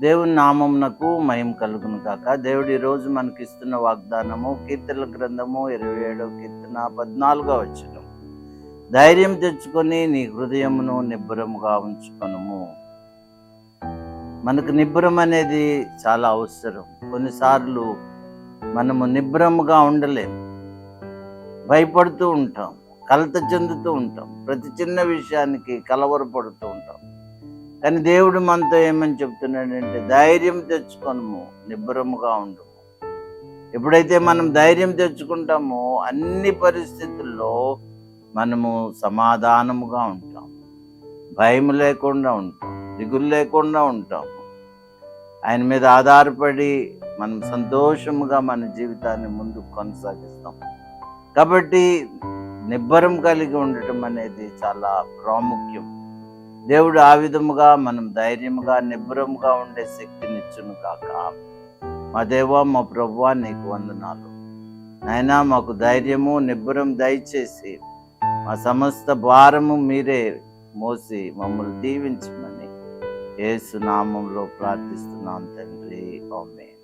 దేవుని నామమునకు మహిమ కలుగును కాక. దేవుడు ఈరోజు మనకిస్తున్న వాగ్దానము కీర్తనల గ్రంథము 27వ కీర్తన 14వ వచనం. ధైర్యం తెచ్చుకొని నీ హృదయమును నిబ్బరముగా ఉంచుకొనుము. మనకు నిబ్బరం అనేది చాలా అవసరం. కొన్నిసార్లు మనము నిబ్బరముగా ఉండలేము, భయపడుతూ ఉంటాం, కలత చెందుతూ ఉంటాం, ప్రతి చిన్న విషయానికి కలవరపడుతూ ఉంటాం. కానీ దేవుడు మనతో ఏమని చెప్తున్నాడంటే, ధైర్యం తెచ్చుకొనుము, నిబ్బరముగా ఉండు. ఎప్పుడైతే మనం ధైర్యం తెచ్చుకుంటామో అన్ని పరిస్థితుల్లో మనము సమాధానముగా ఉంటాం, భయం లేకుండా ఉంటాం, దిగులు లేకుండా ఉంటాం. ఆయన మీద ఆధారపడి మనం సంతోషముగా మన జీవితాన్ని ముందుకు కొనసాగిస్తాం. కాబట్టి నిబ్బరం కలిగి ఉండటం అనేది చాలా ప్రాముఖ్యం. దేవుడు ఆ విధముగా మనం ధైర్యముగా నిబ్బరముగా ఉండే శక్తినిచ్చును కాక. మా దేవా, మా ప్రభువా, నీకు వందనాలు నాయనా. మాకు ధైర్యము నిబ్బరం దయచేసి మా సమస్త భారము మీరే మోసి మమ్మల్ని దీవించమని యేసు నామములో ప్రార్థిస్తున్నాం తండ్రి. ఆమేన్.